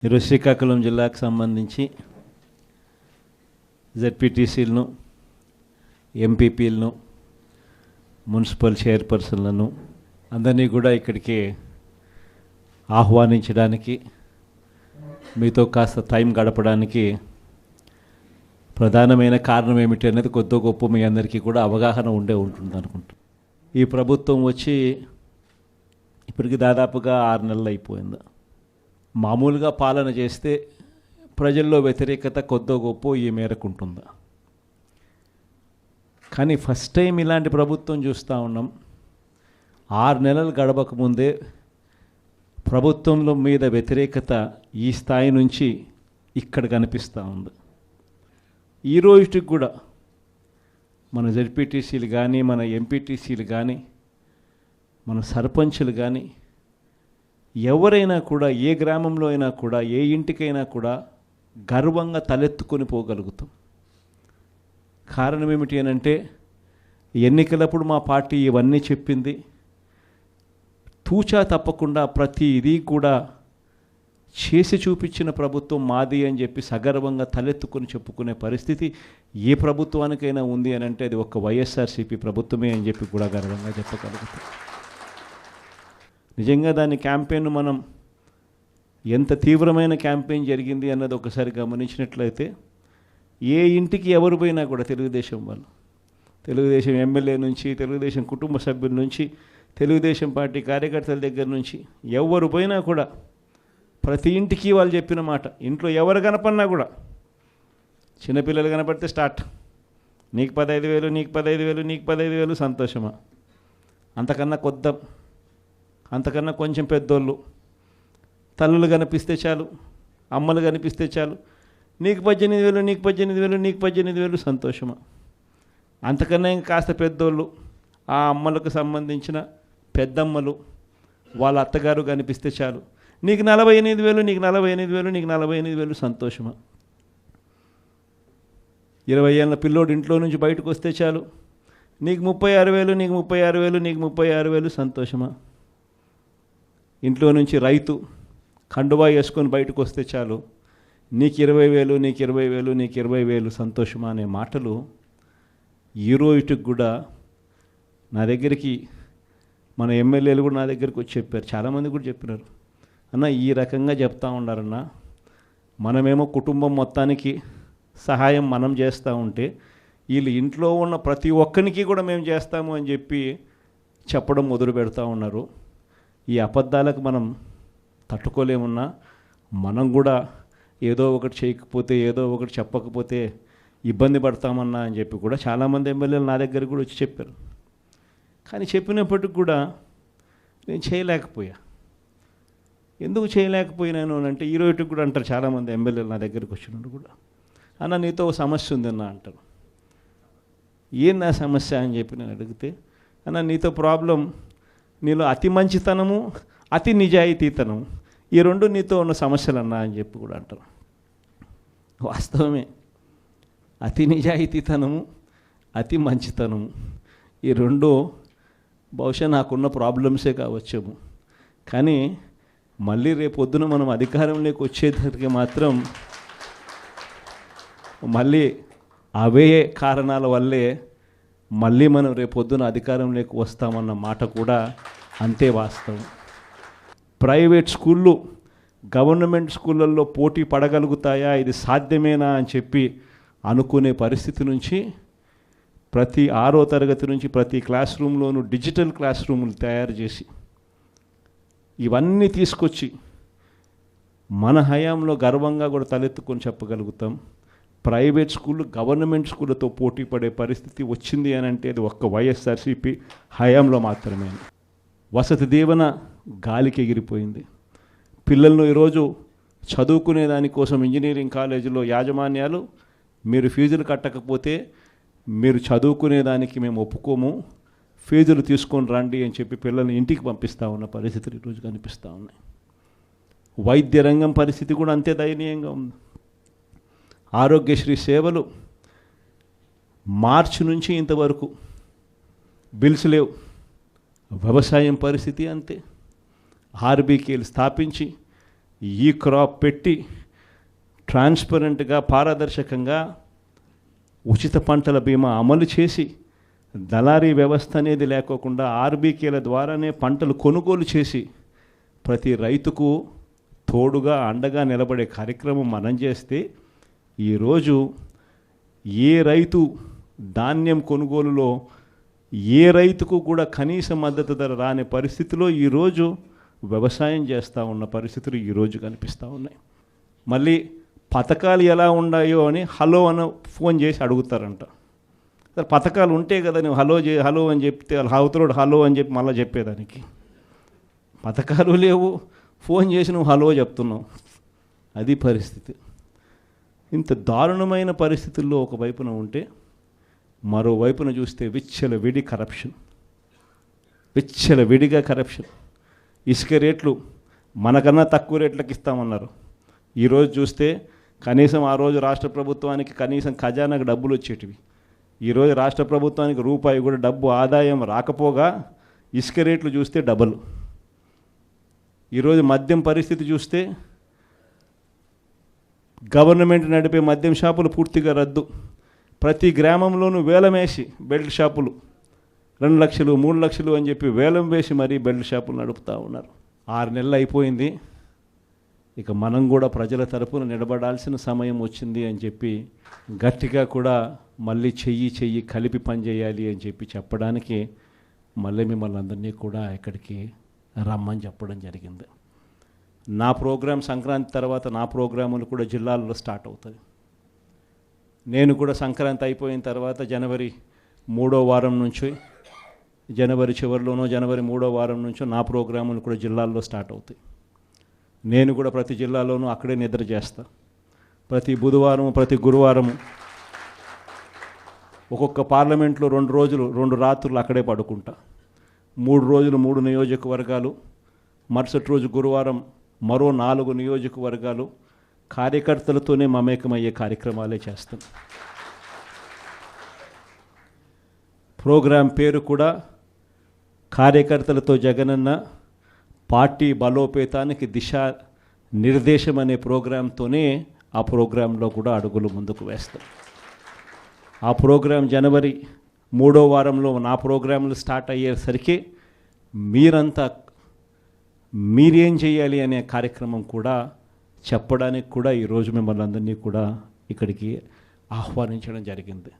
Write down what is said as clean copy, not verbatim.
ఈరోజు శ్రీకాకుళం జిల్లాకు సంబంధించి జెడ్పీటీసీలను, ఎంపీపీలను, మున్సిపల్ చైర్పర్సన్లను అందరినీ కూడా ఇక్కడికి ఆహ్వానించడానికి, మీతో కాస్త టైం గడపడానికి ప్రధానమైన కారణం ఏమిటి అనేది కొద్ది గొప్ప మీ అందరికీ కూడా అవగాహన ఉంటుంది అనుకుంటా. ఈ ప్రభుత్వం వచ్చి ఇప్పటికి దాదాపుగా 6 నెలలు అయిపోయింది. మామూలుగా పాలన చేస్తే ప్రజల్లో వ్యతిరేకత కొద్దో గొప్ప ఈ మేరకు ఉంటుందా? కానీ ఫస్ట్ టైం ఇలాంటి ప్రభుత్వం చూస్తూ ఉన్నాం. 6 నెలలు గడవక ముందే ప్రభుత్వంలో మీద వ్యతిరేకత ఈ స్థాయి నుంచి ఇక్కడ కనిపిస్తూ ఉంది. ఈ రోజుకి కూడా మన జెడ్పీటీసీలు కానీ, మన ఎంపీటీసీలు కానీ, మన సర్పంచులు కానీ, ఎవరైనా కూడా ఏ గ్రామంలో అయినా కూడా, ఏ ఇంటికైనా కూడా గర్వంగా తలెత్తుకొని పోగలుగుతాం. కారణం ఏమిటి అని అంటే, ఎన్నికలప్పుడు మా పార్టీ ఇవన్నీ చెప్పింది. తూచా తప్పకుండా ప్రతి ఇది కూడా చేసి చూపించిన ప్రభుత్వం మాది అని చెప్పి సగర్వంగా తలెత్తుకొని చెప్పుకునే పరిస్థితి ఏ ప్రభుత్వానికైనా ఉంది అని అంటే అది ఒక వైఎస్ఆర్సీపీ ప్రభుత్వమే అని చెప్పి కూడా గర్వంగా చెప్పగలుగుతాం. నిజంగా దాని క్యాంపెయిన్ మనం ఎంత తీవ్రమైన క్యాంపెయిన్ జరిగింది అన్నది ఒకసారి గమనించినట్లయితే, ఏ ఇంటికి ఎవరు పోయినా కూడా తెలుగుదేశం వాళ్ళు, తెలుగుదేశం ఎమ్మెల్యే నుంచి, తెలుగుదేశం కుటుంబ సభ్యుల నుంచి, తెలుగుదేశం పార్టీ కార్యకర్తల దగ్గర నుంచి ఎవరు పోయినా కూడా ప్రతి ఇంటికి వాళ్ళు చెప్పిన మాట, ఇంట్లో ఎవరు కనపడినా కూడా, చిన్నపిల్లలు కనపడితే స్టార్ట్, నీకు 15,000, నీకు 15,000, నీకు 15,000, సంతోషమా? అంతకన్నా కొద్దాం, అంతకన్నా కొంచెం పెద్దోళ్ళు, తల్లులు కనిపిస్తే చాలు, అమ్మలు కనిపిస్తే చాలు, నీకు 18,000, నీకు 18,000, నీకు 18,000, సంతోషమా? అంతకన్నా ఇంకా కాస్త పెద్దోళ్ళు, ఆ అమ్మలకు సంబంధించిన పెద్దమ్మలు, వాళ్ళ అత్తగారు కనిపిస్తే చాలు, నీకు 48,000, నీకు 48,000, నీకు 48,000, సంతోషమా? 20 ఏళ్ళ పిల్లోడు ఇంట్లో నుంచి బయటకు వస్తే చాలు, నీకు 36,000, నీకు 36,000, నీకు 36,000, సంతోషమా? ఇంట్లో నుంచి రైతు కండువా వేసుకొని బయటకు వస్తే చాలు, నీకు 20,000, నీకు 20,000, నీకు 20,000, సంతోషమా అనే మాటలు ఈ రోజుకి కూడా నా దగ్గరికి మన ఎమ్మెల్యేలు కూడా నా దగ్గరికి వచ్చి చెప్పారు. చాలామంది కూడా చెప్పినారు, అన్న ఈ రకంగా చెప్తా ఉన్నారన్న, మనమేమో కుటుంబం మొత్తానికి సహాయం మనం చేస్తూ ఉంటే వీళ్ళు ఇంట్లో ఉన్న ప్రతి ఒక్కరికి కూడా మేము చేస్తాము అని చెప్పి చెప్పడం మొదలు పెడతా ఉన్నారు. ఈ అబద్ధాలకు మనం తట్టుకోలేమున్నా, మనం కూడా ఏదో ఒకటి చేయకపోతే, ఏదో ఒకటి చెప్పకపోతే ఇబ్బంది పడతామన్నా అని చెప్పి కూడా చాలామంది ఎమ్మెల్యేలు నా దగ్గర కూడా వచ్చి చెప్పారు. కానీ చెప్పినప్పటికి కూడా నేను చేయలేకపోయా. ఎందుకు చేయలేకపోయినాను అని అంటే, ఈ రోజుకి కూడా అంటారు చాలామంది ఎమ్మెల్యేలు నా దగ్గరికి వచ్చినప్పుడు కూడా, అన్న నీతో ఒక సమస్య ఉందన్న అంటారు. ఏం నా సమస్య అని చెప్పి నేను అడిగితే, అన్న నీతో ప్రాబ్లం, నీలో అతి మంచితనము, అతి నిజాయితీతనము, ఈ రెండు నీతో ఉన్న సమస్యలు అన్నా అని చెప్పి కూడా అంటారు. వాస్తవమే, అతి నిజాయితీతనము, అతి మంచితనము, ఈ రెండు బహుశా నాకున్న ప్రాబ్లమ్సే కావచ్చేమో. కానీ మళ్ళీ రేపొద్దున మనం అధికారంలోకి వచ్చేసరికి మాత్రం మళ్ళీ అవే కారణాల వల్లే మళ్ళీ మనం రేపొద్దున అధికారంలోకి వస్తామన్న మాట కూడా అంతే వాస్తవం. ప్రైవేట్ స్కూళ్ళు గవర్నమెంట్ స్కూళ్ళల్లో పోటీ పడగలుగుతాయా, ఇది సాధ్యమేనా అని చెప్పి అనుకునే పరిస్థితి నుంచి ప్రతి 6వ తరగతి నుంచి ప్రతి క్లాస్ రూమ్లోనూ డిజిటల్ క్లాస్ రూములు తయారు చేసి ఇవన్నీ తీసుకొచ్చి మన హయాంలో గర్వంగా కూడా తలెత్తుకొని చెప్పగలుగుతాం. ప్రైవేట్ స్కూళ్ళు గవర్నమెంట్ స్కూళ్ళతో పోటీ పడే పరిస్థితి వచ్చింది అని అంటే అది ఒక్క వైఎస్ఆర్సీపీ హయాంలో మాత్రమే. వసతి దీవెన గాలికి ఎగిరిపోయింది. పిల్లలను ఈరోజు చదువుకునే దానికోసం ఇంజనీరింగ్ కాలేజీలో యాజమాన్యాలు, మీరు ఫీజులు కట్టకపోతే మీరు చదువుకునేదానికి మేము ఒప్పుకోము, ఫీజులు తీసుకొని రండి అని చెప్పి పిల్లల్ని ఇంటికి పంపిస్తూ ఉన్న పరిస్థితులు ఈరోజు కనిపిస్తూ ఉన్నాయి. వైద్య రంగం పరిస్థితి కూడా అంతే దయనీయంగా ఉంది. ఆరోగ్యశ్రీ సేవలు మార్చి నుంచి ఇంతవరకు బిల్స్ లేవు. వ్యవసాయం పరిస్థితి అంతే. ఆర్బీకేలు స్థాపించి ఈ క్రాప్ పెట్టి ట్రాన్స్పరెంట్గా పారదర్శకంగా ఉచిత పంటల బీమా అమలు చేసి దళారీ వ్యవస్థ అనేది లేకోకుండా ఆర్బీకేల ద్వారానే పంటలు కొనుగోలు చేసి ప్రతి రైతుకు తోడుగా అండగా నిలబడే కార్యక్రమం మనం చేస్తే ఈరోజు ఏ రైతు ధాన్యం కొనుగోలులో ఏ రైతుకు కూడా కనీస మద్దతు ధర రాని పరిస్థితిలో ఈరోజు వ్యవసాయం చేస్తూ ఉన్న పరిస్థితులు ఈరోజు కనిపిస్తూ ఉన్నాయి. మళ్ళీ పథకాలు ఎలా ఉన్నాయో అని హలో అని ఫోన్ చేసి అడుగుతారంట. సరే పథకాలు ఉంటే కదా నువ్వు హలో అని చెప్తే అవతలోడు హలో అని చెప్పి మళ్ళీ చెప్పేదానికి. పథకాలు లేవు, ఫోన్ చేసి నువ్వు హలో చెప్తున్నావు. అది పరిస్థితి. ఇంత దారుణమైన పరిస్థితుల్లో ఒకవైపున ఉంటే మరోవైపున చూస్తే విచ్చలవిడిగా కరప్షన్. ఇసుక రేట్లు మనకన్నా తక్కువ రేట్లకు ఇస్తామన్నారు. ఈరోజు చూస్తే కనీసం ఆ రోజు రాష్ట్ర ప్రభుత్వానికి కనీసం ఖజానాకు డబ్బులు వచ్చేటివి. ఈరోజు రాష్ట్ర ప్రభుత్వానికి రూపాయి కూడా డబ్బు ఆదాయం రాకపోగా ఇసుక రేట్లు చూస్తే డబల్. ఈరోజు మద్యం పరిస్థితి చూస్తే గవర్నమెంట్ నడిపే మద్యం షాపులు పూర్తిగా రద్దు. ప్రతి గ్రామంలోనూ వేలం వేసి బెల్ట్ షాపులు 2 లక్షలు 3 లక్షలు అని చెప్పి వేలం వేసి మరీ బెల్ట్ షాపులు నడుపుతూ ఉన్నారు. 6 నెలలు అయిపోయింది. ఇక మనం కూడా ప్రజల తరపున నిలబడాల్సిన సమయం వచ్చింది అని చెప్పి గట్టిగా కూడా మళ్ళీ చెయ్యి కలిపి పనిచేయాలి అని చెప్పి చెప్పడానికి మళ్ళీ మిమ్మల్ని అందరినీ కూడా ఇక్కడికి రమ్మని చెప్పడం జరిగింది. నా ప్రోగ్రాం సంక్రాంతి తర్వాత నా ప్రోగ్రాములు కూడా జిల్లాల్లో స్టార్ట్ అవుతుంది. నేను కూడా సంక్రాంతి అయిపోయిన తర్వాత జనవరి 3వ వారం నుంచి జనవరి చివరిలోనో జనవరి 3వ వారం నుంచో నా ప్రోగ్రాములు కూడా జిల్లాల్లో స్టార్ట్ అవుతాయి. నేను కూడా ప్రతి జిల్లాలోనూ అక్కడే నిద్ర చేస్తా. ప్రతి బుధవారం ప్రతి గురువారం ఒక్కొక్క పార్లమెంట్లో 2 రోజులు 2 రాత్రులు అక్కడే పడుకుంటా. 3 రోజులు 3 నియోజకవర్గాలు, మరుసటి రోజు గురువారం మరో 4 నియోజకవర్గాలు కార్యకర్తలతోనే మమేకమయ్యే కార్యక్రమాలే చేస్తాం. ప్రోగ్రాం పేరు కూడా కార్యకర్తలతో జగనన్న పార్టీ బలోపేతానికి దిశ నిర్దేశం అనే ప్రోగ్రాంతోనే ఆ ప్రోగ్రాంలో కూడా అడుగులు ముందుకు వేస్తాం. ఆ ప్రోగ్రాం జనవరి 3వ వారంలో నా ప్రోగ్రాంలు స్టార్ట్ అయ్యేసరికి మీరేం చేయాలి అనే కార్యక్రమం కూడా చెప్పడానికి కూడా ఈరోజు మిమ్మల్ని అందరినీ కూడా ఇక్కడికి ఆహ్వానించడం జరిగింది.